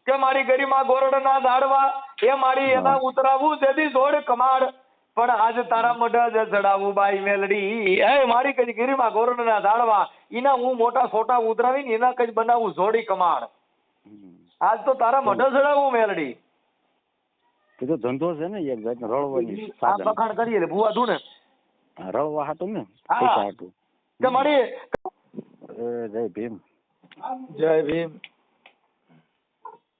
કે મારી ગરિમા ગોરડના દાડવા એ મારી એના ઉતરાવું જેથી જોડ કમાડ પણ આજ તારા મઢ જ ચડાવું બાઈ મેલડી એ મારી કઈ ગિરિમા ગોરડના દાડવા એના હું મોટા છોટા ઉતરાવીને એના કઈ બનાવું જોડી કમાડ આજ તો તારા મઢ ચડાવું મેલડી. એ તો ધંધો છે ને એક જાતનો રળવાની આ બખાણ કરીએ એટલે ભૂવા તું ને રળવા હાટું ને હા. પૈસા હાટું. કે મારી જય ભીમ. જય ભીમ.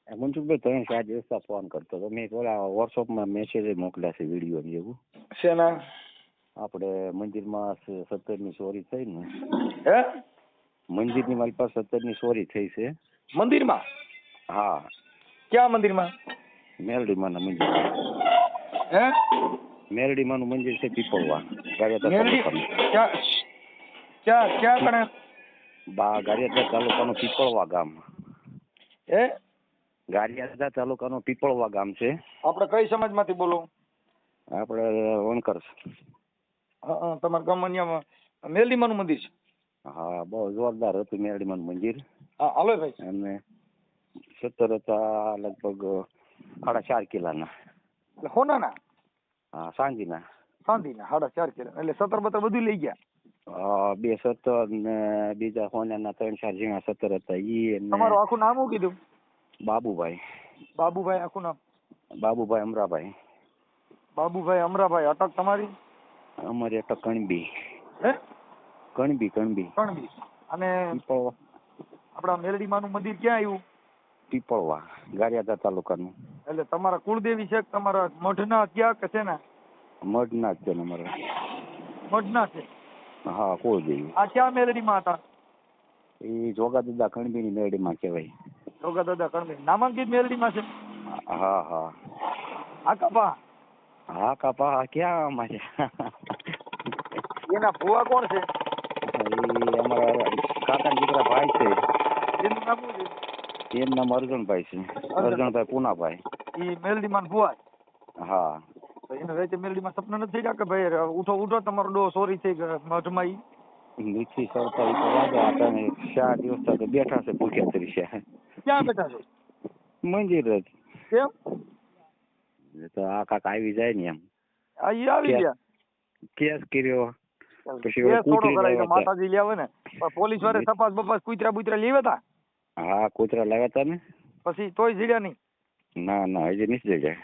મનસુખભાઈ 3-4 દિવસ ફોન કરતો હતો. મેં ઓલા વોટ્સઅપમાં મેસેજ મોકલ્યા છે વિડીયો ને એવું. શેના? આપણે મંદિરમાં 17ની ચોરી થઈ ને. હે? મંદિરની મારી પાસે 17ની ચોરી થઈ છે. મંદિરમાં? હા. ક્યાં મંદિરમાં? મેરડીમાના મંદિર. હે? મેરડીમાનું મંદિર છે પીપળવા. ગારિયાધાર મેલડી તાલુકાનું. ક્યાં કણે? ગારિયાધાર તાલુકાનું પીપળવા ગામ. હે? ગારિયાધાર તાલુકાનું પીપળવા ગામ છે. આપણે કઈ સમાજમાંથી બોલો? આપણે વણકર. હા તમારા ગામમાં મેલડીમાનું મંદિર છે? હા બહુ જોરદાર હતું મેરડીમાનું મંદિર. હા હાલો ભાઈ. અને 17 હતા લગભગ 4.5 કિલાના. એટલે હોનાના? હા સાંજીના. સાંજીના 4.5 કિલો એટલે 17 બધું લઈ ગયા? 2 17 ને બીજા હોનાના 3-4 ઝીણા 17 હતા ઈ. તમારું આખું નામ શું કીધું? બાબુભાઈ. બાબુભાઈ આખું નામ? બાબુભાઈ અમરાભાઈ. બાબુભાઈ અમરાભાઈ. અટક તમારી? અમારી અટક કણબી. હે? કણબી. કણબી. અને આપણા મેલડીમાનું મંદિર ક્યાં આવ્યું? પીપળવા ગારિયાધાર તાલુકાનું. એટલે તમારા કુળદેવી છે તમારા મઢના ક્યાં કે છે ને? મઢના જ છે ને અમારા. મઢના છે? હા કુળદેવી. આ ક્યાં મેલડીમાં હતા? એ જોગાદાદા કણબીની મેરડીમાં કહેવાય. જોગાદાદા કણબી નામાંકિત મેલડીમાં છે? હા હા. આકાપા? હા કાપા ક્યાં અમારે. એના ભુવા કોણ છે? એ અમારા કાકા દીકરા ભાઈ છે. એનું નામ શું છે? એનું નામ અર્જુનભાઈ છે. અર્જુનભાઈ પૂનાભાઈ. એ મેલડીમાં ભુવા? હા. તો એને વેચે મેલડીમાં સપના નથી થયા કે ભાઈ ઉઠો તમારો ડો સોરી થઈ મઠમાં ઈ? નીચી સરતા તો લાગે આપણે 4 દિવસ તો બેઠા છે ભૂખ્યા તરીકે. ક્યાં બેઠા છો? મંદિર જ. કેમ? તો આ કાકા આવી જાય ને એમ. ઈ આવી ગયા? કેસ કર્યો પછી કેસ થોડો કરાય તો માતાજી લે આવે ને. પોલીસ વાળે તપાસ બપાસ કૂતરા બુતરા લેવા હતા? હા કૂતરા લાવ્યા હતા ને. પછી તોય જીડ્યા નહીં? ના હજી નથી જાય.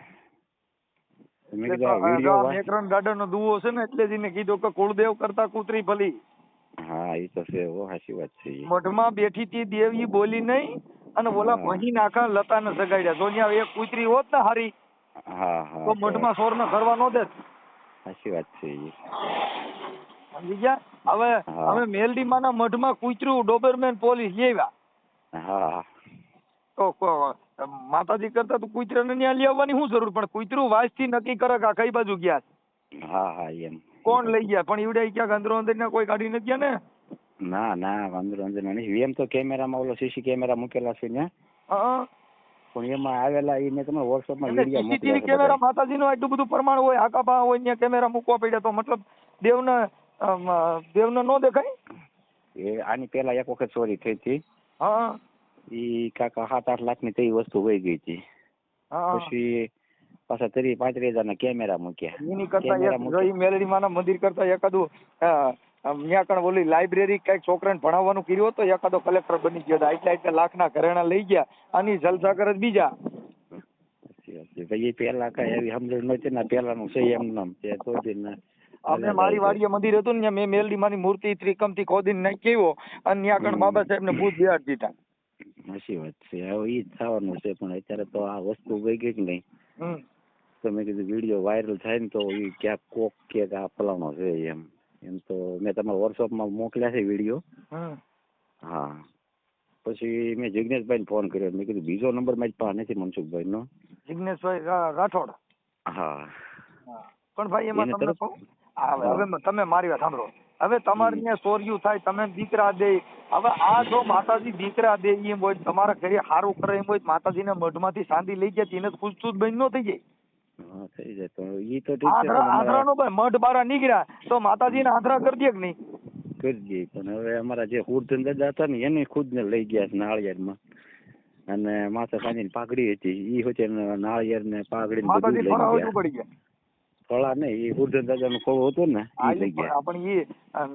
મેકરન ગાર્ડન નો દુવો છે ને એટલે જ એને કીધું કે કુળદેવ કરતા કૂતરી ભલી. હા એ તો છે સાચી વાત છે. મઠમાં બેઠી તી દેવી બોલી નહીં અને ઓલા ભહી નાખા લતા ને સગાડ્યા. જો ત્યાં એક કૂતરી હોત ને હારી તો મઠમાં સોર ને કરવા નો દે. સાચી વાત છે. સમજી ગયા? હવે મેલડીમાં ના મઠમાં કૂતરું ડોબરમેન પોલીસ લેવા. હા. તો માતાજી કરતા તો કૂતરાને ત્યાં લઈ આવવાની શું જરૂર? પણ કૂતરું વાંચથી નક્કી કરે કે આ કઈ બાજુ ગયા? હા એમ. કોણ લઈ ગયા? પણ ઈવડે ક્યાંક અંદરો અંદર ના કોઈ કાઢી નથી ગયા ને? ના અંદરો અંદર નહીં. એમ તો કેમેરામાં ઓલો સીસી કેમેરા મૂકેલા છે ને. પણ એમાં આવેલા એ મેં તમને વોટ્સઅપમાં વિડીયો મોકલ્યા. સીસીટીવી કેમેરા માતાજીનો એટલું બધું પ્રમાણ હોય આકાબા હોય ત્યાં કેમેરા મૂકવા પડ્યા તો મતલબ દેવને નો દેખાય? એ આની પહેલા એક વખત ચોરી થઈ હતી. હા. ઈ કાકા 7-8 લાખની તે વસ્તુ વહી ગઈ હતી. પછી પાછા 30-35,000 કેમેરા મૂક્યા. એની કરતા મેલડીમાના મંદિર કરતા એકાદું ત્યાં કણ ઓલી લાઇબ્રેરી કઈક છોકરાને ભણાવવાનું કર્યું તો એકાદો કલેક્ટર બની ગયો. એટલા લાખના ઘરેણા લઈ ગયા. આની જલસા કરે બીજા. ભાઈ પેલા કઈ એવી સમજણ નહોતી ને પેલાનું છે એમ નામ છે તો અમે મારી વાડીએ મંદિર હતું ને મેં મેલડીમાની મૂર્તિ ત્રિકમથી ખોદીને નાખ્યો અને ત્યાં કણ બાબા સાહેબ ને ભૂત બિહાડ દીધા. સાચી વાત છે. હવે ઈ જ થવાનું છે પણ અત્યારે તો આ વસ્તુ વહી ગઈ કે નહીં. તો મેં કીધું વિડીયો વાયરલ થાય ને તો એ ક્યાંક કોક કે આ ફલાણો છે એમ તો મેં તમારા વોટ્સઅપમાં મોકલ્યા છે વિડીયો. હા. પછી મેં જિગ્નેશભાઈને ફોન કર્યો. મેં કીધું બીજો નંબર મારી પાસે નથી મનસુખભાઈ નો. જિગ્નેશભાઈ રાઠોડ? હા. પણ ભાઈ એમાં તમને કહું હવે તમે મારી વાત સાંભળો. હવે તમારે ત્યાં ચોર્યું થાય તમે દીકરા દે. હવે આ જો માતાજી દીકરા દે એમ હોય તમારા ઘરે સારું કરે એમ હોય માતાજીને મઢમાંથી ચાંદી લઈ ગયા એને ખુશ બંધ ન થઈ જાય? થઈ જાય તો ઈ તો ઠીક છે. આંધળાનો ભાઈ મઢ બારા નીકળ્યા તો માતાજીને આંધળા કરી દે કે નહીં? કરી દે. પણ હવે અમારા જે હુરધન દાદા હતા ને એને ખુદ ને લઈ ગયા છે નાળિયેરમાં. અને માથે સાંજની પાઘડી હતી ઈ હોતે નાળિયેર ને પાઘડી ને બધું માતાજી લઈ ફળા ગયા. પડી ગયા. ફળા નહીં, ઈ ઉર્ધન દાદાનું ફળ હતું ને ઈ લઈ ગયા. પણ એ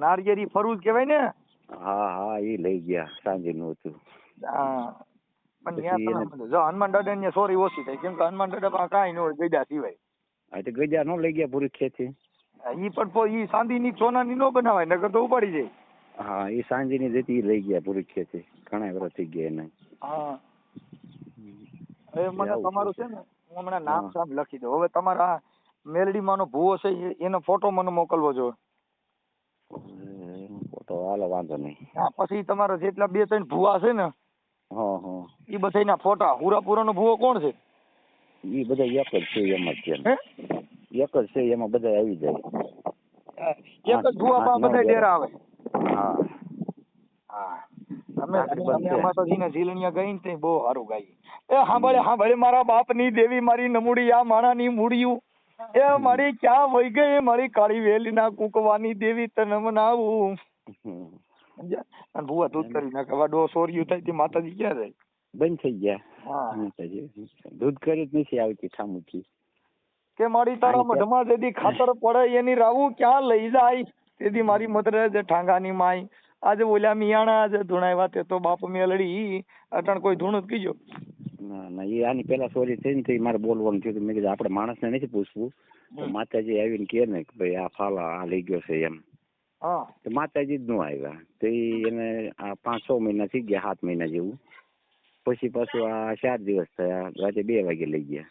નારિયેરી ફરવું જ કહેવાય ને. હા ઈ લઈ ગયા, સાંજનું હતું. હા પણ પછી ત્યાં તમે જો હનુમાન દાદા ની સોરી ઓછી થાય, કેમ કે હનુમાન દાદા પાસે કાંઈ ન હોય ગયડા સિવાય. આ તો ગજા નો લઈ ગયા પૂરી ખેતી. ઈ પણ ઈ ચાંદીની સોનાની નો બનાવાય, નકર તો ઉપાડી જાય. હા ઈ સાંજની જતી ઈ લઈ ગયા પૂરી ખેતી, ઘણા વર્ષ થઈ ગયા એને. હા હવે મને તમારું છે ને હું હમણાં નામ સામ લખી દઉં. હવે તમારા મેલડીમાંનો ભૂવો છે એનો ફોટો મને મોકલવો જોઈએ. ફોટો હાલો વાંધો નહીં. હા પછી તમારા જેટલા 2-3 ભૂવા છે ને એ બધાના ફોટા. હુરાપુરાનો ભૂવો કોણ છે? ઈ બધા એક જ છે એમ જ છે. એક જ છે એમાં બધા આવી જાય. એક જ ભૂવા પાસે બધા ડેરા આવે. હા હા અમે માતાજીના ઝીલણિયા ગઈ ને બહુ સારું ગાઈ. એ સાંભળે મારા બાપની દેવી મારી નમુડી આ માણાની મૂડિયું. એ મારી ક્યાં વહી ગઈ મારી કાળી વેલીના કુકવાની દેવી તને મનાવું. અને ભૂવા દૂધ કરી નાખે. વાડો સોર્યું થાય તે માતાજી ક્યાં જાય? બંધ થઈ ગયા. દૂધ કરી જ નથી આવતી ઠામુકી. કે મારી તારા મઢમાં જેથી ખાતર પડે એની રાવું ક્યાં લઈ જાય? તેથી મારી મધરે જે ઠાંગાની માય આજે ઓલ્યા મિયાણા આજે ધૂણાવ્યા તે તો બાપ મેલડી અટણ કોઈ ધૂણું જ કીજો. ના એ આની પેલા સોરી થઈ ને મારે બોલવાનું થયું. મેં કીધું આપણે માણસને નથી પૂછવું, માતાજી આવીને કે ને કે ભાઈ આ ફાલા આ લઈ ગયો છે એમ. તો માતાજી જ નો આવ્યા. તો એને આ 5-6 મહિના થઈ ગયા, 7 મહિના જેવું. પછી પાછું આ 4 દિવસ થયા, રાતે 2 વાગે લઈ ગયા.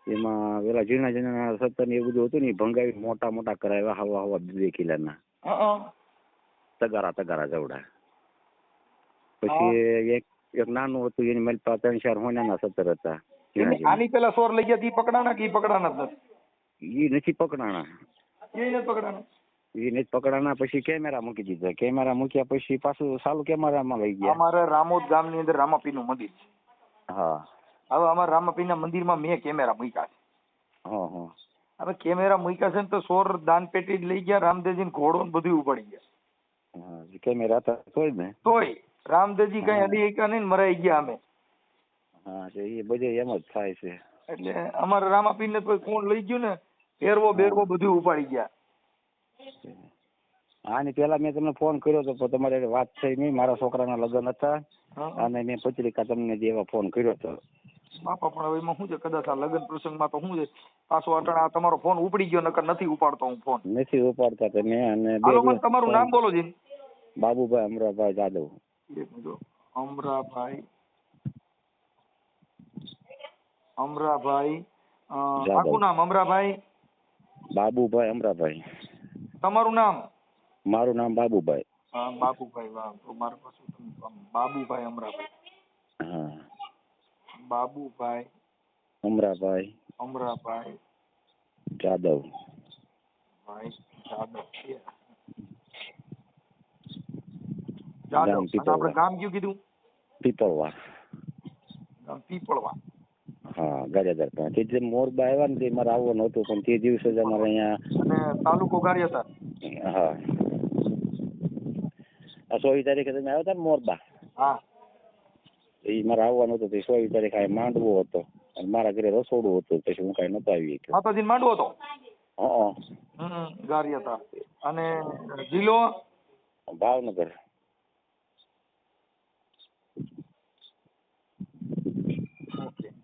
એમાં પેલા ઝીણા સત્તર ને એવું બધું હતું ને ભંગાવી મોટા મોટા કરાવ્યા, હવા 2 કિલોના તગારા જવડા. પછી એક નાનું હતું એની મારી પાસે 3-4 હોનાના 17 હતા. આની પેલા સોર લઈ ગયા તી પકડાણા કે પકડાણા ઈ નથી પકડાણા. એ નથી પકડાણા. પછી કેમેરા મૂકી દીધા. કેમેરા મૂક્યા પછી પાછું ચાલુ કેમેરામાં લઈ ગયા. અમારે રામોદ ગામની અંદર રામાપીર નું મંદિર છે. હા હવે અમારા રામાપીરના મંદિરમાં મેં કેમેરા મૂક્યા છે. હવે કેમેરા મૂક્યા છે ને તો સોર દાન પેટી લઈ ગયા. રામદેવજી ને ઘોડો ને બધું ઉપાડી ગયા. કેમેરા હતા તોય ને તોય રામદેવજી કઈ હડી એકા નહીં મરાઈ ગયા અમે. હા એ બધે એમ જ થાય છે. એટલે અમારા રામાપીર ને કોઈ કોણ લઈ ગયું ને બેરવો બધું ઉપાડી ગયા. આની પેલા મેં તમને ફોન કર્યો હતો પણ તમારે વાત થઈ નહીં. મારા છોકરાના લગ્ન હતા અને મેં પત્રિકા તમને દેવા ફોન કર્યો હતો. બાપા પણ હવે એમાં શું છે, કદાચ આ લગ્ન પ્રસંગમાં તો શું છે પાછો અટાણા તમારો ફોન ઉપડી ગયો, નકર નથી ઉપાડતો હું ફોન. નથી ઉપાડતા તમે. અને હાલો મને તમારું નામ બોલો જી. બાબુભાઈ અમરાભાઈ જાદવ. અમરાભાઈ આખું નામ અમરાભાઈ બાબુભાઈ અમરાભાઈ. તમારું નામ? મારું નામ બાબુભાઈ. બાબુભાઈ. વાહ, તો મારા પાસે બાબુભાઈ અમરાભાઈ. બાબુભાઈ અમરાભાઈ જાદવ. આપણે ગામ કયું કીધું? પીપળવા. પીપળવા. હા ગારિયાધાર પાસે. જે મોરબા આવ્યા ને તે મારે આવવાનું હતું પણ તે દિવસે જ અમારે અહીંયા. અને તાલુકો ગારિયાધાર. હા 16 તારીખે તમે આવ્યા હતા ને મોરબા? હા એ મારે આવવાનું હતું. 16 તારીખે આ માંડવો હતો અને મારા ઘરે રસોડું હતું. પછી હું કઈ નતો આવી ગયો. માતાજી માંડવો હતો. ગારિયાધાર. અને જિલ્લો? ભાવનગર.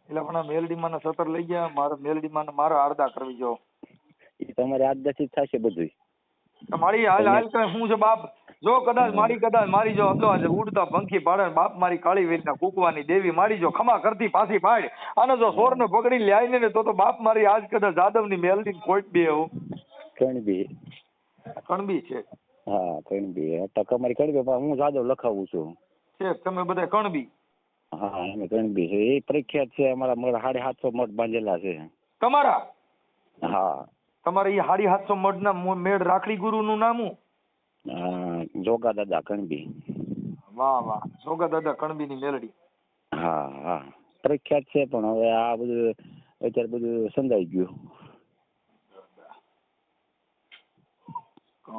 એટલે પણ મેલડીમાં ના 17 લઈ ગયા. મારા મેલડીમાં મારા આરદા કરવી જો. એ તમારે આદદાથી જ થશે બધું. મારી હાલ શું છે બાપ? જો કદાચ મારી જો હતો ઉડતા પંખી પાડે બાપ મારી કાળી વેલના કુકવાની દેવી મારી જો ખમા કરતી પાછી પાડ. અને જો સોર ને પકડી લાવીને ને તો બાપ મારી આજ કદાચ જાદવ ની મેલડી કોઈટ બી એવું. કણબી છે. હા કણબી. તમારી કણબી પણ હું જાદવ લખાવું છું. છે તમે બધા કણબી? હા અમે કણબી છે. એ પ્રખ્યાત છે. અમારા 750 મઠ બાંધેલા છે. તમારા? હા. તમારે એ 750 મઠ ના મેળ રાખડી ગુરુ નું નામ? જોગા દાદા કણબી. વાહ જોગા દાદા કણબી ની મેલડી. હા પ્રખ્યાત છે. પણ હવે આ બધું અત્યારે બધું સંધાઈ ગયું.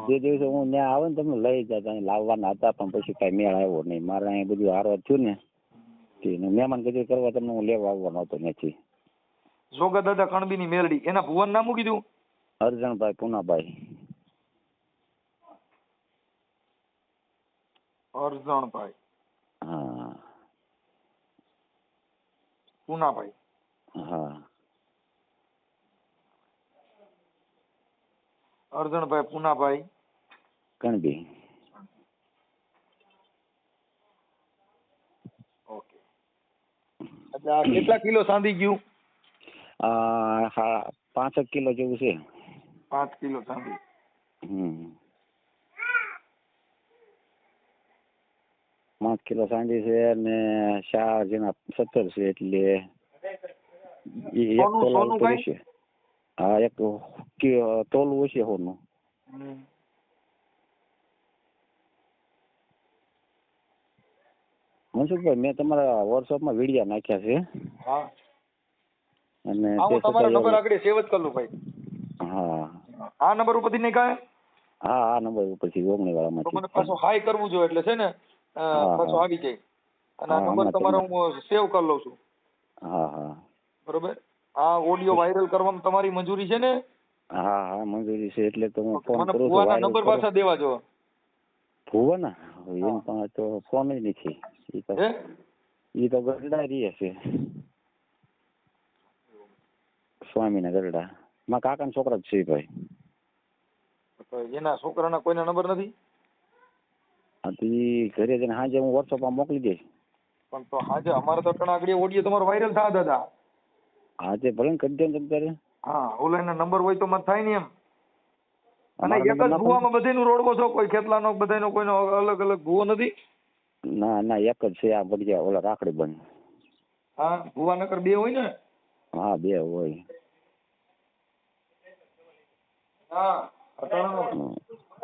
જે દિવસે હું ત્યાં આવે ને તમને લઈ જતા લાવવાના હતા પણ પછી કઈ મેળ આવ્યો નહીં. મારે અહીંયા બધું હારવા થયું ને મહેમાન કદી કરવા તમને હું લેવા આવવાનો હતો ત્યાંથી. જોગા દાદા કણબી ની મેલડી, એના ભુવન નામ શું કીધું? અરજણભાઈ પુનાભાઈ. અરજણભાઈ હા પૂનાભાઈ. હા અરજણભાઈ પૂનાભાઈ કણબી. ઓકે. એટલે આ કેટલા કિલો સાંધી ગયું? હા 5 કિલો જેવું છે. 5 કિલો સાંધી. 5 કિલો સાંધી છે ને 4 જેના 17 છે એટલે એક તોલા ઉપર છે. હા એક તોલું હશે હોનું. મનસુખભાઈ મેં તમારા વોટ્સઅપમાં વિડીયો નાખ્યા છે. હા અને આવો તમારો નંબર આગળ સેવ જ કરી લો ભાઈ. હા આ નંબર ઉપરથી નહીં કાય? હા આ નંબર ઉપરથી ઓગણી તો વાળામાંથી. મને પાછો હાઈ કરવું જોઈએ એટલે છે ને પાછો આવી જાય. અને આ નંબર તમારો હું સેવ કરી લઉં છું. હા હા બરોબર. આ ઓડિયો વાયરલ કરવામાં તમારી મંજૂરી છે ને? હા હા મંજૂરી છે એટલે તો હું ફોન મને કરું છું. ભુવાના નંબર પાછા દેવા જો. ભુવાના એમ પણ તો ફોન જ નથી. એ તો ગરડા રહે છે સ્વામીના ગરડા. મારા કાકાના છોકરા જ છે ભાઈ. એના છોકરાના કોઈના નંબર નથી? હા તો એ ઘરે જઈને સાંજે હું વોટ્સઅપમાં મોકલી દઈશ. પણ તો હાજે અમારે તો આગળ ઓડિયો તમારો વાયરલ થયા દાદા. હા તે ભલે કરી દે ને અત્યારે. હા ઓલાના નંબર હોય તો મત થાય ને એમ. અને એક જ ભુવામાં બધાયનું રોડકો છો? કોઈ ખેતલાનો બધાયનો કોઈનો અલગ અલગ ભુવો નથી? ના ના એક જ છે આ બગિયા ઓલા રાખડી બંધ. હા ભુવા નકર 2 હોય ને? હા 2 હોય. હા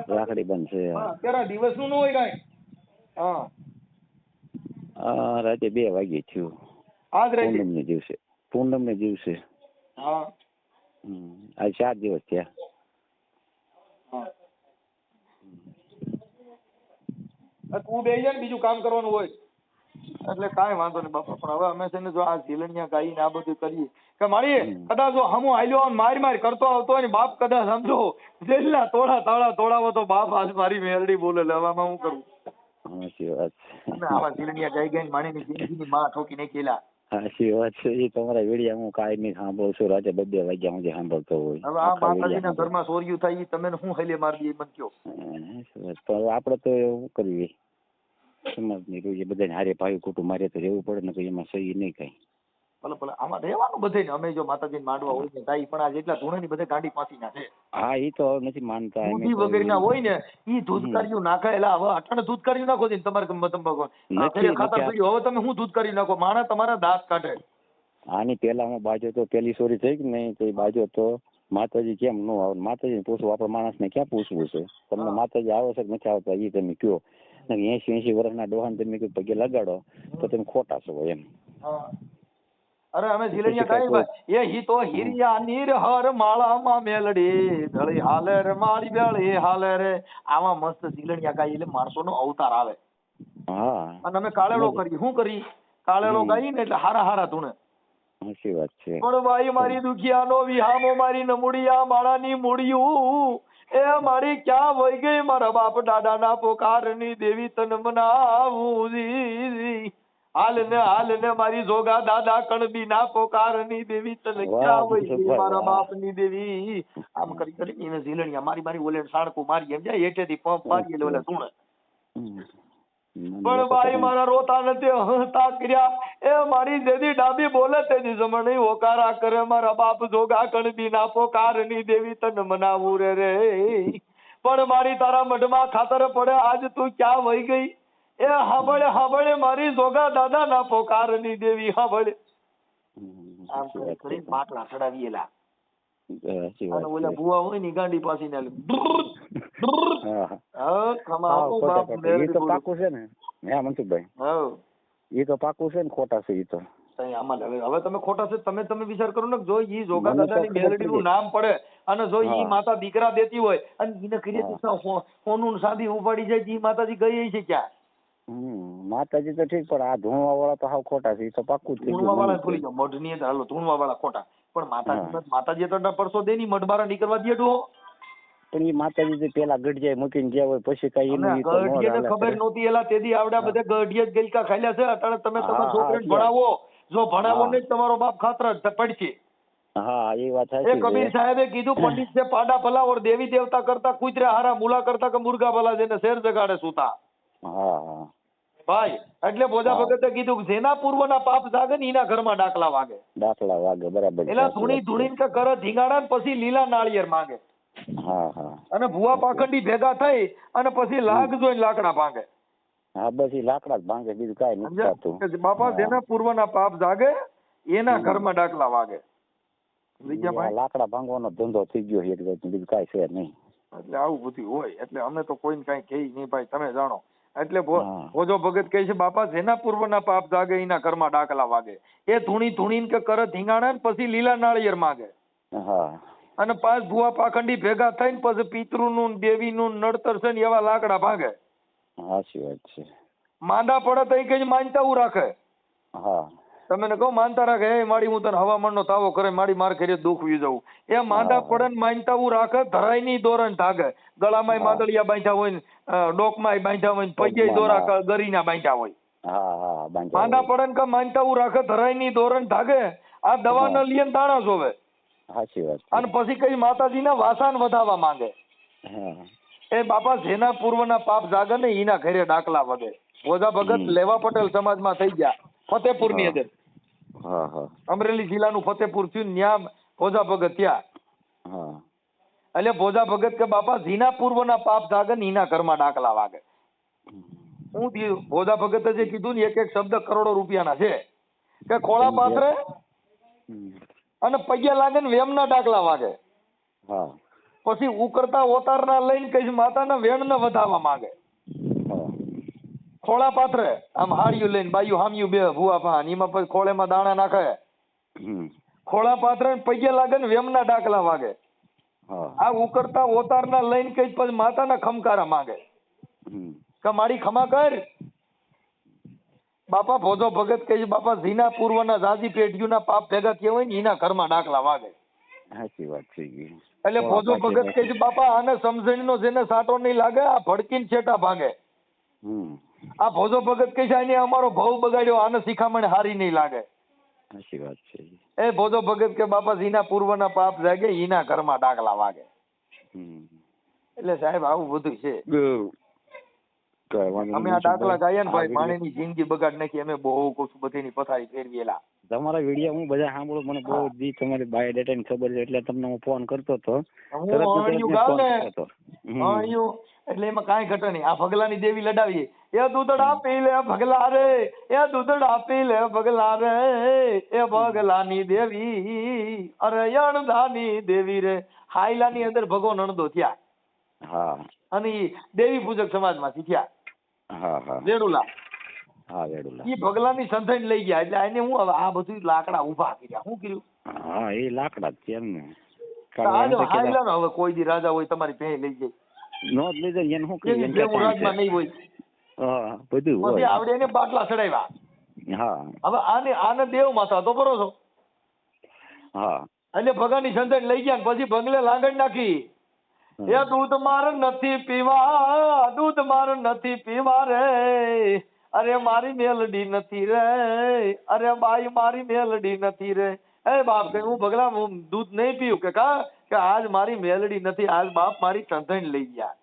રાખડી બંધ છે. અત્યારે દિવસનું ન હોય કાંઈ? હા રાતે 2 વાગે થયું. આજ રાતે? પૂનમને દિવસે. પૂનમને દિવસે. હા આજ 4 દિવસ થયા. તું બેસી જાય ને બીજું કામ કરવાનું હોય એટલે કાંઈ વાંધો નહીં બાપા. પણ હવે અમે છે ને જો આ ઝીલણિયા ગાઈને આ બધું કરીએ કે મારી કદાચ જો હમો હાલ્યો માર માર કરતો આવતો હોય ને બાપ કદાચ સમજો જેટલા તોડા તાળા તોડાવો તો બાપ આજ મારી મેરડી બોલે લેવામાં હું કરું. સાચી વાત અમે આવા ઝીલણિયા ગાઈ ગાઈને માણીની જિંદગીની માં ઠોકી નાખેલા. સાચી વાત છે. એ તમારા વિડીયો હું કાંઈ સાંભળું છું. રાતે 2 વાગ્યા સુધી સાંભળતો હોય. હવે આ માતાજીના ઘરમાં ચોર્યું થાય એ તમે હું હેલે મારી દઈએ મને કયો. પણ આપણે તો એવું કરીએ સમાજની રોજ બધાને હારે ભાઈ કુટુંબ મારે તો રહેવું પડે ને. એમાં સહી નહીં કઈ. ભલે ભલે આમાં રહેવાનું બધે ને. અમે જો માતાજીને માંડવા હોય ને તાઈ પણ આ જેટલા ધૂણે બધે ગાંડી પાસીના છે. હા એ તો નથી માનતા. બુદ્ધિ વગરના હોય ને ઈ ધૂધકારીઓ નાખાયેલા. હવે અટાણે ધૂધકારીઓ નાખો છે તમારે ખાતર પીડ્યું. હવે તમે હું ધૂધકારી નાખો માણા તમારા દાંત કાઢે. આની પેલા હું બાજો તો પેલી સોરી થઈ કે નહીં તો બાજો તો માતાજી કેમ ન આવે? માતાજીને પૂછવું આપણા માણસને ક્યાં પૂછવું છે? તમને માતાજી આવે છે કે નથી આવતા એ તમે કયો. 80 વર્ષના ડોહાને તમે પગે લગાડો તો તમે ખોટા છો એમ. અરે અમે ઝીલણિયા ગાય એ હી તો હિરિયા નીર હર માળામાં મેલડી ધળી હાલે રે માળી બેળી હાલે રે. આવા મસ્ત ઝીલણિયા ગાય એટલે માણસોનો અવતાર આવે. હા અને અમે કાળેલો કરી શું કરી કાળેલો ગાઈ ને એટલે હારા હારા ધૂણે. સાચી વાત છે. પણ ભાઈ મારી દુખિયાનો વિહામો મારી નમુડિયા માળાની મૂડિયું એ મારી ક્યાં વહી ગઈ મારા બાપ દાદાના પોકારની દેવી તન મનાવું. હાલ ને મારી જોગા દાદા કણબી ના પોકારની દેવી તન ક્યાં વહી ગઈ મારા બાપની દેવી. આમ કરી કરી એને ઝીલણિયા મારી મારી ઓલે સાણકું મારી એમ જાય હેઠેથી પંપ મારી એટલે ઓલે ધૂણે. પણ ભાઈ મારા રોતા નથી હસતા કર્યા એ મારી દેદી ડાબી બોલે તેની જમણી હોકારા કરે મારા બાપ જોગા કણબી ના પોકારની દેવી તન મનાવું રે. પણ મારી તારા મઢમાં ખાતર પડે આજ તું ક્યાં વહી ગઈ એ હાંભળે હાંભળે મારી જોગા દાદા ના પોકારની દેવી હાંભળે. આમ કરી માટલા ચડાવીએલા. અને ઓલા ભુવા હોય ને ગાંડી પાછી ને પાકું છે ને. હા મનસુખભાઈ એ તો પાકું છે ને ખોટા છે એ તો. હવે તમે ખોટા છે તમે વિચાર કરો ને જો ઈ જોગા દાદાની મેલડી નું નામ પડે અને જો ઈ માતા દીકરા દેતી હોય અને એને કરી સોનું સાદી ઉપાડી જાય ઈ માતાજી ગઈ છે ક્યાં? માતાજી તો ઠીક, પણ આ ધૂણવા વાળા તો હાવ ખોટા છે, એ તો પાક્કું જ થઈ ધૂણવા વાળા ગયું. ભૂલી જાઓ, મઢની અંદર હાલો ધૂણવા વાળા ખોટા, પણ માતાજી તો પરસો દે ની મઢ બારા નીકળવા દે ડો. પણ એ માતાજી જે પેલા ગઢિયા મૂકીને ગયા હોય પછી કઈ એનું ઈ તો નો ગઢિયાને ચાલે. ખબર નહોતી એલા તેદી આવડા બધા ગઢિયા જ ગલકા ખાલ્યા છે. અત્યારે તમે તમારા છોકરાને એટલે. ભણાવો, જો ભણાવો હા. ને તમારો બાપ ખાતર પડશે. હા એ વાત એ સાચી કબીર છે. સાહેબે કીધું પંડિત છે પાડા ભલા ઓર દેવી દેવતા કરતા કુતરા હારા મુલા કરતા કે મુર્ગા ભલા જેને શેર જગાડે સુતા. હા હા ભાઈ એટલે ભોજા હા. ભગતે કીધું કે જેના પૂર્વના પાપ જાગે ને એના ઘરમાં ડાકલા વાગે. દાખલા વાગે, બરાબર. એલા સાચી ધૂણી વાત છે. ધૂણીને કે કરે ધીંગાડા ને પછી લીલા નાળિયેર માંગે. હા હા અને ભુવા પાખંડી ભેગા થઈ અને પછી લાગ જોઈને લાકડા ભાંગે. હા બસ એ લાકડા જ ભાંગે, બીજું કાંઈ નથી થતું. સમજ્યા? બાપા હા. જેના પૂર્વના પાપ જાગે એના ઘરમાં ડાકલા વાગે. સમજ્યા આ ભાઈ? લાકડા ભાંગવાનો ધંધો થઈ ગયો એક જાતનો, બીજું કાંઈ છે નહીં. એટલે આવું બધું હોય. એટલે અમે તો કોઈને કાંઈ કહી નહીં ભાઈ, તમે જાણો. એટલે હા. ભોજો ભગત કહે છે બાપા જેના પૂર્વના પાપ જાગે એના ઘરમાં ડાકલા વાગે. એ ધૂણી ધૂણીને કે કરે ધીંગાણા ને પછી લીલા નાળિયેર માંગે. હા અને પાંચ ભુવા પાખંડી ભેગા થઈને પછી પિતૃનું દેવીનું નડતર છે ને એવા લાકડા ભાગે. સાચી વાત છે. માંદા પડે તો એ કઈ માનતા હું રાખે. હા તમે ને કહો માનતા રાખે, એ માડી હું તને હવામાનનો તાવો કરે, માડી માર કરી દુઃખ વી જવું. એ માંદા પડે ને માનતા હું રાખે, ધરાય ની દોરણ ધાગે. ગળામાં માંદળિયા બાંધ્યા હોય ને ડોકમાં બાંધ્યા હોય ને પગે દોરા ગરીના બાંધ્યા હોય. હા હા માંદા પડે ને કે માનતા હું રાખે, ધરાય ની દોરણ ધાગે. આ દવા ન લઈએ દાણા જોવે. સાચી વાત. અને પછી કઈ માતાજીના વાસાન વધાવવા માંગે. હા એ બાપા જેના પૂર્વના પાપ જાગે ને એના ઘરે ડાકલા વગે. ભોજા ભગત લેવા પટેલ સમાજમાં થઈ ગયા ફતેપુર ની અંદર. હા હા અમરેલી જિલ્લાનું ફતેપુર થયું, ન્યા ભોજા ભગત ત્યાં. હા એટલે ભોજા ભગત કે બાપા જીના પૂર્વના પાપ જાગે ને એના ઘરમાં ડાકલા વાગે. હું થયું ભોજા ભગતે જે કીધું ને એક એક શબ્દ કરોડો રૂપિયાના છે. કે ખોળા પાથરે અને પગે લાગે ને વેમના ડાકલા વાગે. હા પછી ઉકરતા ઓતારના લઈને કઈ માતાના વેણને વધાવવા માંગે. ખોળા પાથરે આમ હાડિયું લઈને બાયું હામિયું બે ભુવા પાન એમાં પછી ખોળેમાં દાણા નાખે. ખોળા પાથરે પગે લાગે ને વેમના ડાકલા વાગે. આ ઉકરતા ઓતારના લઈને કઈ પછી માતાના ખમકારા માંગે. કે મારી ખમા કર. બાપા ભોજો ભગત કહે છે બાપા ઝીના પૂર્વના જાજી પેઢીઓના પાપ ભેગા થયા હોય ને એના ઘરમાં ડાકલા વાગે. સાચી વાત છે. એટલે ભોજો ભગત કહે છે બાપા આને સમજણનો જેને સાટો નહીં લાગે આ ભડકીને છેટા ભાગે. આ ભોજો ભગત કહે છે આને અમારો ભાવ બગાડ્યો, આને શિખામણ હારી નહીં લાગે. સાચી વાત છે. એ ભોજો ભગત કે બાપા ઝીના પૂર્વના પાપ જાગે એના ઘરમાં ડાકલા વાગે. એટલે સાહેબ આવું બધું છે. અમે આ ડાકલા ગાયા ને ભાઈ માણેની જિંદગી બગાડ નાખી. અમે બહુ કશું બધીની પથારી ફેરવેલા. તમારા વિડીયો હું બધા સાંભળું, મને બહુ જી તમારી બાયોડેટા ની ખબર છે એટલે તમને હું ફોન કરતો હતો. એટલે એમાં કાંઈ ઘટે નહીં. આ ભગલાની દેવી લડાવીએ, એ દૂધડા પી લે ભગલા રે, એ દૂધડા પી લે ભગલા રે, એ ભગલાની દેવી અરે અણદાની દેવી રે. હાઈલાની અંદર ભગવાન અણદો થયા. હા અને દેવી પૂજક સમાજમાંથી થયા. હા હા વેડુલા. હા વેડુલા. એ ભગલાની સંથાઈને લઈ ગયા. એટલે એને હું હવે આ બધું લાકડા ઉભા કર્યા. શું કર્યું? હા એ લાકડા જ છે એમને. હવે કોઈ દી રાજા હોય તમારી પહે લઈ જાય. નો જ લઈ જાય એને શું કર્યું? રાજમાં નહીં હોય. હા બધું પછી હોય. આવડે એને બાટલા ચડાવ્યા. હા હવે આને દેવ માથા તો બરો છો. હા એટલે ભગાની સંતાન લઈ ગયા. પછી ભગલે લાંગણ નાખી. એ દૂધ માર નથી પીવા, દૂધ માર નથી પીવા રે, અરે મારી મેલડી નથી રે, અરે બાઈ મારી મેલડી નથી રે. એ બાપ કે હું ભગલા હું દૂધ નહીં પીવું કે કા કે આજ મારી મેલડી નથી, આજ બાપ મારી સંતાન લઈ ગયા.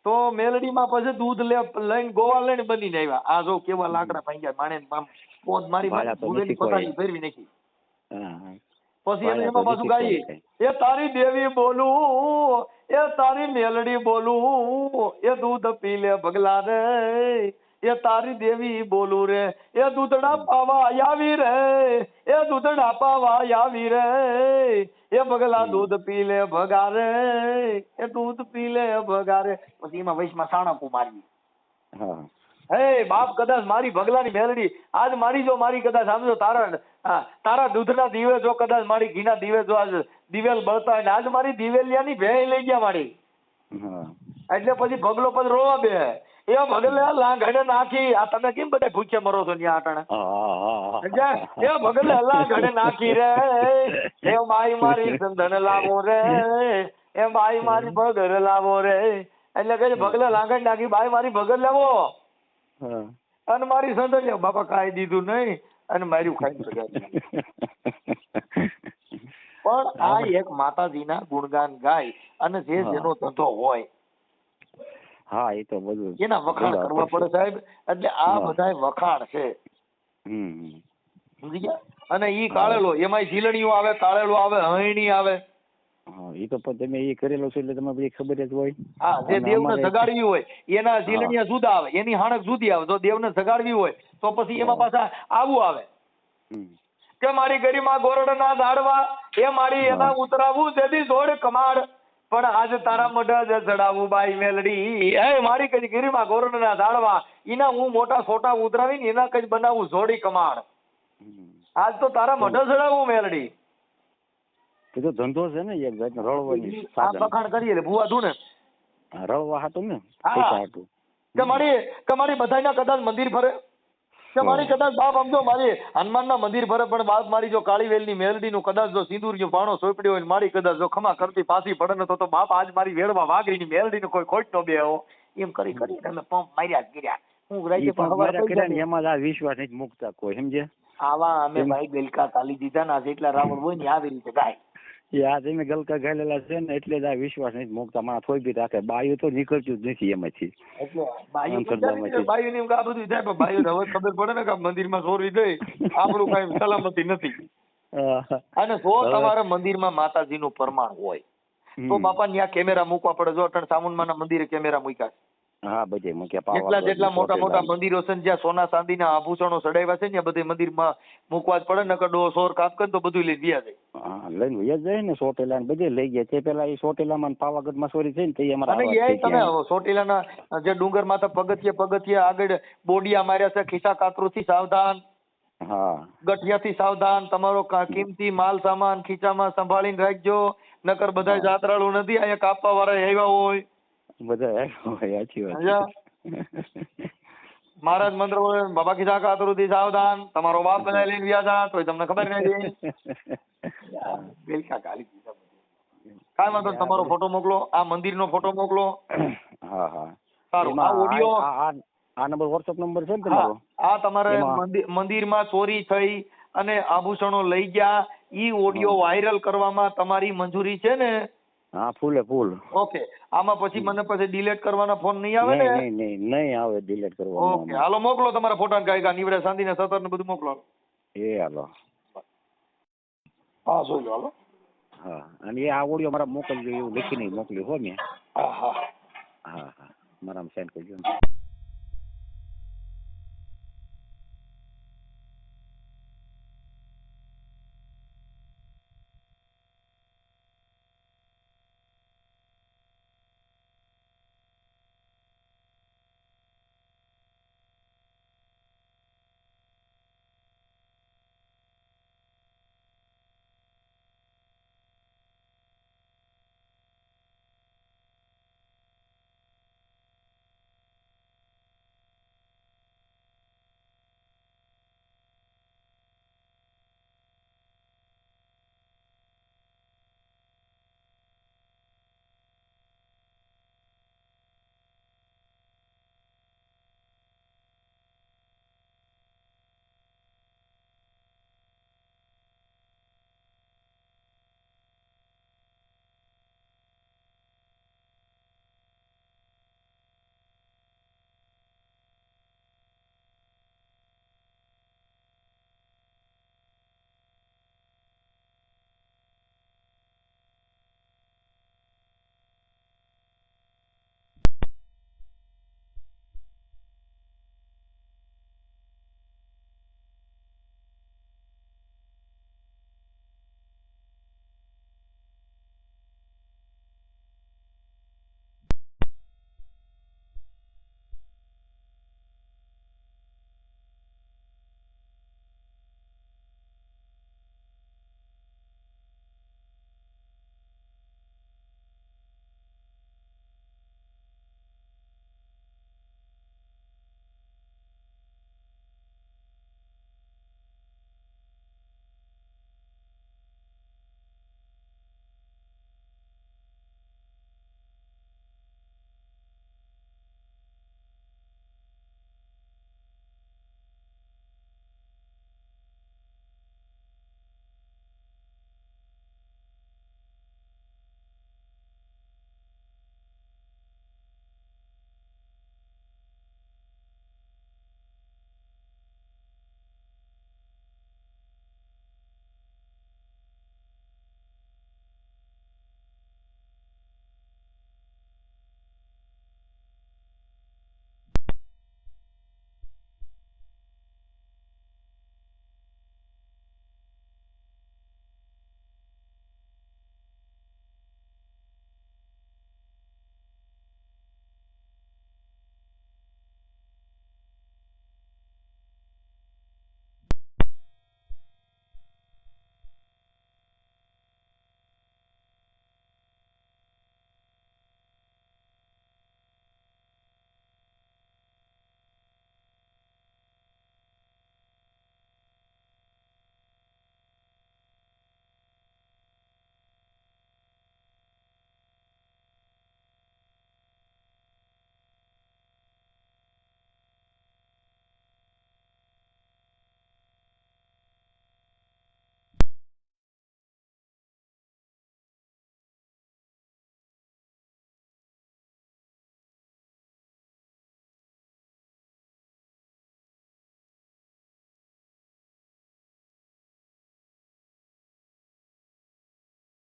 તો મેલડીમાં પછી દૂધ લઈને ગોવા લઈને બનીને આવ્યા. આ જો કેવા લાકડા ભાંગ્યા માણે પોત મારી પથારી ફેરવી નાખી. પછી એમાં પાછું ગાઈએ, એ તારી દેવી બોલું, એ તારી મેલડી બોલું, એ દૂધ પી લે ભગલા રે, એ તારી દેવી બોલું રે, એ દૂધડા પાવા આવી રે, એ દૂધડા પાવા આવી રે, એ ભગલા દૂધ પી લે ભગા રે, એ દૂધ પી લે ભગા રે. પછી એમાં વૈશમાં સાણપું મારી. હે બાપ કદાચ મારી ભગલાની મેલડી આજ મારી જો મારી કદાચ સમજો તારા દૂધના દીવે જો કદાચ મારી ઘીના દીવે જો આજ દિવેલ બળતા હોય આજ મારી દિવેલિયાની ભેં લઈ ગયા મારી. એટલે પછી ભગલો પછી રોવા બે એ ભગલે લાંઘણે નાખી આ તમે કેમ બધા ભૂખ્યા મરો છો ન્યા આટાણે એ ભગલે લાંઘણે નાખી રે એ માઈ મારી સંધન લાવો રે એ બાઈ મારી ભગર લાવો રે એટલે કે ભગલે લાંઘણ નાખી બાઈ મારી ભગર લાવો અને મારી સંધન લાવો. બાપા ખાઈ દીધું નહીં અને માર્યું ખાઈ પણ આ એક માતાજીના ગુણગાન ગાય અને જે જેનો ધંધો હોય હા એ તો બધું એના વખાણ કરવા પડે સાહેબ. એટલે આ બધા વખાણ છે સમજી ગયા. અને ઈ કાળેલો એમાં ઝીલણીઓ આવે, કાળેલો આવે, હયણી આવે. એ તો પણ તમે એ કરેલો છે એટલે તમને બધી ખબર જ હોય. હા, જે દેવને સગાડવી હોય એના ઝીલણીયા જુદા આવે, એની હાણક જુદી આવે. જો દેવને સગાડવી હોય તો પછી એમાં પાછા આવું આવે કે મારી ગરિમા ગોરડના ઝાડવા એ મારી એના ઉતરાવું જેથી જોડ કમાડ પણ આજ તારા મોઢા જ ચડાવું બાઈ મેલડી. એ મારી કઈ ગિરિમા ગોરડના ઝાડવા એના હું મોટા છોટા ઉતરાવીને એના કઈ બનાવું જોડી કમાડ. આજ તો તારા મોઢા ચડાવું મેલડી. એ તો ધંધો છે ને એક જાતનો રળવાની. આ બખાણ કરીએ એટલે ભૂવા તું ને રળવા હાટું ને કે મારી બધાના કદાચ મંદિર ફરે કે મારી કદાચ બાપ સમજો મારી હનુમાનના મંદિર ફરે પણ બાપ મારી જો કાળીવેલની મેલડીનું કદાચ જો સિંદૂર પાણો સોંપડ્યો હોય મારી કદાચ જો ખમા કરતી પાછી પડે ને તો બાપ આજ મારી વેડવા વાઘરીની મેલડીને કોઈ ખોટ નો બેહો એમ કરી તમે પંપ માર્યા કર્યા. હું એમાં આ વિશ્વાસ નથી મુકતા કોઈ સમજે. આવા અમે ભાઈ ગલકા તાલી દીધા ના જેટલા રાવણ હોય ને આવી રીતે ગાય. આ તમે ગલકા ગાયેલા છે ને એટલે જ આ વિશ્વાસ નથી મુકતા. મારા થોઈ બી રાખે બાયું તો નીકળતું જ નથી એમાંથી. એટલે બાયું ને આ બધું થાય પણ બાયું હવે ખબર પડે ને કે મંદિરમાં ચોરી થઈ આપણું કઈ સલામતી નથી. અને જો તમારા મંદિરમાં માતાજીનું પ્રમાણ હોય તો બાપા ત્યાં કેમેરા મૂકવા પડે. જો અટણ સામુંડમાના મંદિરે કેમેરા મૂક્યા છે. હા બધે મૂક્યા. જેટલા મોટા મોટા મંદિરો છે જ્યાં સોના ચાંદીના આભૂષણો ચડાવ્યા છે ને બધે મંદિરમાં મૂકવા જ પડે ને કે સોર કાપ કરે તો બધું લઈ ગયા છે. લઈને વયા જાય ને સોટેલા બધે લઈ ગયા છે. પેલા એ સોટેલામાં પાવાગઢમાં ચોરી થઈ ને તે અમારા તમે સોટેલાના જે ડુંગર માથા પગથિયે આગળ બોડિયા માર્યા છે. ખિસ્સા કાતરુથી સાવધાન, ગઠિયાથી સાવધાન. તમારો કિંમતી માલ સામાન ખીચામાં સંભાળીને રાખજો નકર બધા જાત્રાળુ નથી અહીંયા કાપવા વાળા આવ્યા હોય બધા. સાચી વાત. મહારાજ મંત્ર બાબા ખિસ્સા કાતરુથી સાવધાન. તમારો બાપ બધા લઈને વ્યા જા તો તમને ખબર નથી. કાંઈ વાંધો તમારો ફોટો મોકલો, આ મંદિરનો ફોટો મોકલો. સારું. આ ઓડિયો આ નંબર વોટ્સએપ નંબર છે ને તમારો? આ તમારે મંદિરમાં ચોરી થઈ અને આભૂષણો લઈ ગયા ઈ ઓડિયો વાયરલ કરવામાં તમારી મંજૂરી છે ને? હા ફૂલે ફૂલ. ઓકે. આમાં પછી મને પછી ડિલીટ કરવાના ફોન નહીં આવે ને? નહીં આવે ડિલીટ કરવાનો. ઓકે હાલો મોકલો તમારા ફોટા ગાયકા નીવડે શાંતિને સતર ને બધું મોકલો. એ હાલો. હા જોઈ લો હાલો. હા અને એ આ ઓડિયો મારા મોકલજો એવું લખીને મોકલ્યું હો મેં. હા મારામાં સેન્ડ કરજો.